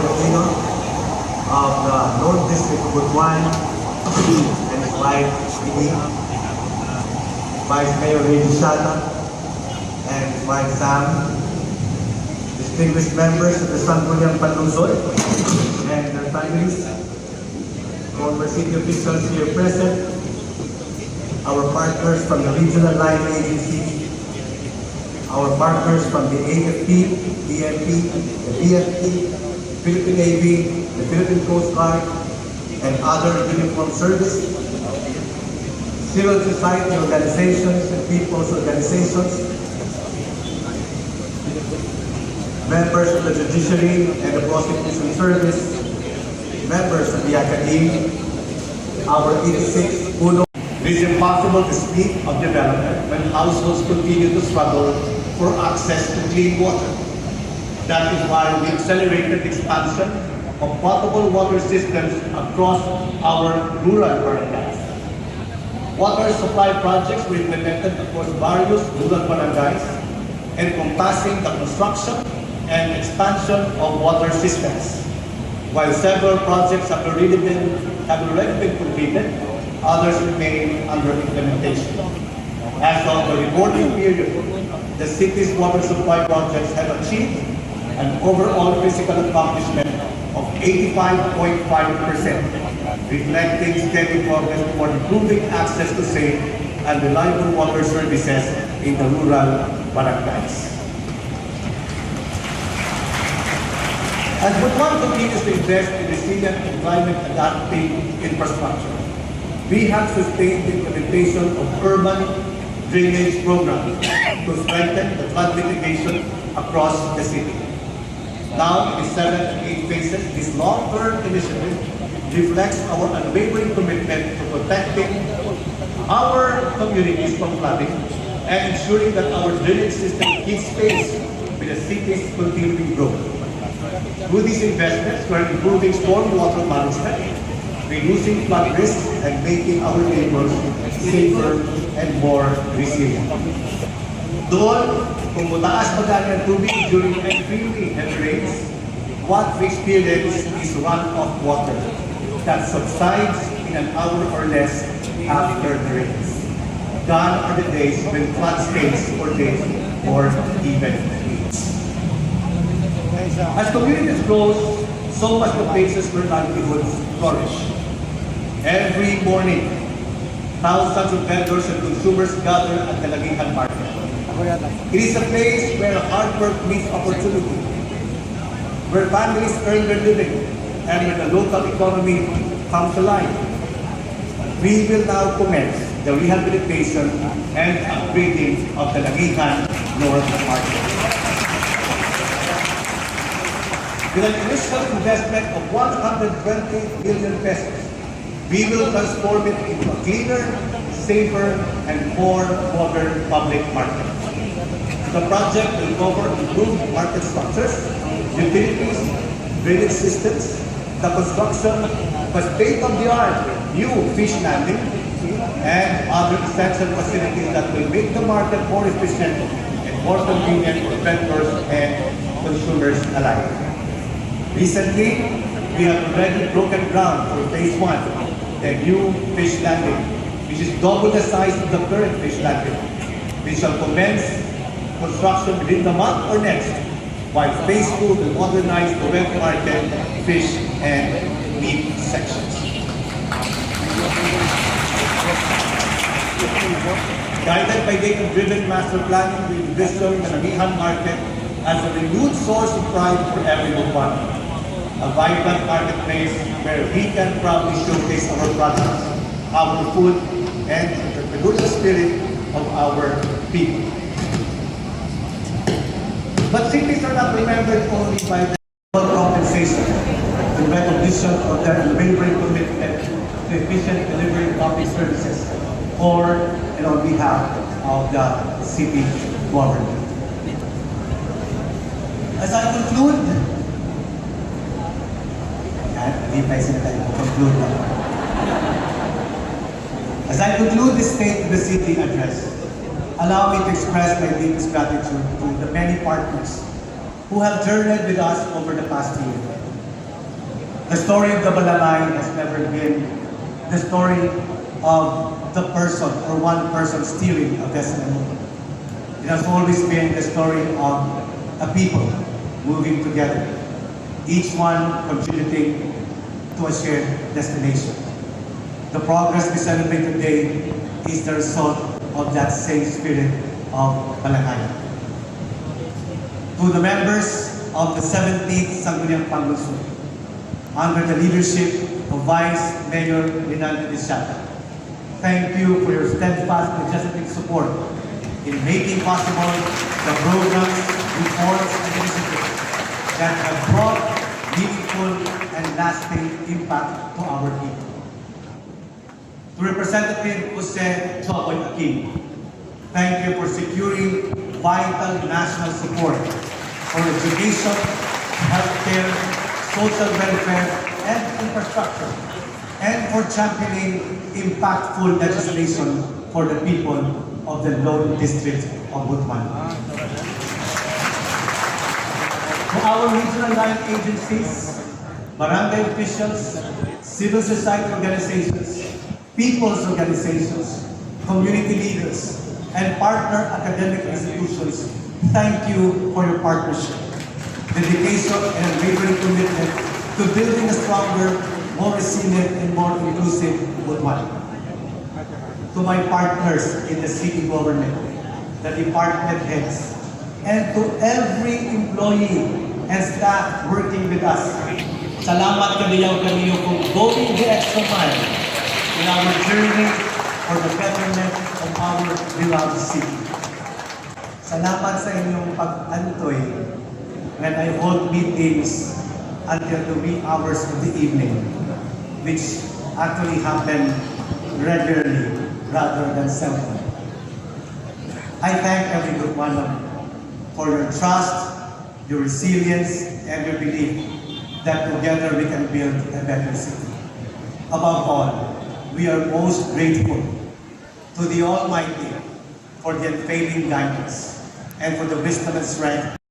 Aquino of the North District of Butuan and his wife, Ini, Vice Mayor Reggie Shata and his wife, Sam, distinguished members of the Sangguniang Panlungsod and their families, former city officials here present, our partners from the Regional Line Agency, our partners from the AFP, DMP, the BFP, Philippine Navy, the Philippine Coast Guard, and other uniformed service, civil society organizations and people's organizations, members of the judiciary and the prosecution service, members of the academy, our 86 UNO. It is impossible to speak of development when households continue to struggle for access to clean water. That is why we accelerated the expansion of potable water systems across our rural barangays. Water supply projects were implemented across various rural barangays, encompassing the construction and expansion of water systems. While several projects have already been completed, others remain under implementation. As of the reporting period, the city's water supply projects have achieved an overall physical accomplishment of 85.5%, reflecting steady progress toward improving access to safe and reliable water services in the rural barangays. As Butuan continues to invest in resilient and climate-adapting infrastructure, we have sustained the implementation of urban drainage programs to strengthen the flood mitigation across the city. Now, in the 7 and 8 phases, this long-term initiative reflects our unwavering commitment to protecting our communities from flooding and ensuring that our drainage system keeps pace with the city's continuing growth. Through these investments, we are improving stormwater management, reducing flood risks, and making our neighbors safer and more resilient. Doon, kung mataas magaling ang tubig during extremely heavy rains, what we experience is runoff water that subsides in an hour or less after the rains. Gone are the days when flood stays for days or even weeks. As communities grow, so must the places where livelihoods flourish. Every morning, thousands of vendors and consumers gather at the Lagihan Market. It is a place where hard work meets opportunity, where families earn their living, and where the local economy comes alive. We will now commence the rehabilitation and upgrading of the Lagihan North Market. With an initial investment of 120 million pesos, we will transform it into a cleaner, safer, and more modern public market. The project will cover improved market structures, utilities, drainage systems, the construction of a state-of-the-art new fish landing, and other essential facilities that will make the market more efficient and more convenient for vendors and consumers alike. Recently, we have already broken ground for phase 1, the new fish landing, which is double the size of the current fish landing. We shall commence construction within the month or next, while phase 2 will modernize the wet market, fish, and meat sections. Guided by data-driven master planning, we envision the Lagihan Market as a renewed source of pride for everyone. A vibrant marketplace where we can proudly showcase our products, our food, and the entrepreneurial spirit of our people. But cities are not remembered only by the compensation, in recognition of their unwavering commitment to efficient delivery of public services, or on behalf of the city government. As I conclude, as I conclude this State of the City address, allow me to express my deepest gratitude to the many partners who have journeyed with us over the past year. The story of the Balangay has never been the story of the person or one person steering a destiny. It has always been the story of a people moving together, each one contributing to a shared destination. The progress we celebrate today is the result of that same spirit of Balangay. To the members of the 17th Sangguniang Panglunsod, under the leadership of Vice Mayor Rinaldo Disiata, thank you for your steadfast legislative support in making possible the programs, reforms, and initiatives that have brought meaningful and lasting impact to our people. To Representative Jose Choboy Aquino, thank you for securing vital national support for education, healthcare, social welfare, and infrastructure, and for championing impactful legislation for the people of the Lone District of Butuan. To our regional line agencies, barangay officials, civil society organizations, people's organizations, community leaders, and partner academic institutions, thank you for your partnership, dedication, and unwavering commitment to building a stronger, more resilient, and more inclusive Butuan. To my partners in the city government, the department heads, and to every employee and staff working with us, salamat kaniyaw kung going the extra mile in our journey for the betterment of our beloved city. Salamat sa inyong pag-antoy when I hold meetings until the wee hours of the evening, which actually happen regularly rather than seldom. I thank every good one of you for your trust, your resilience, and your belief that together we can build a better city. Above all, we are most grateful to the Almighty for the unfailing guidance and for the wisdom and strength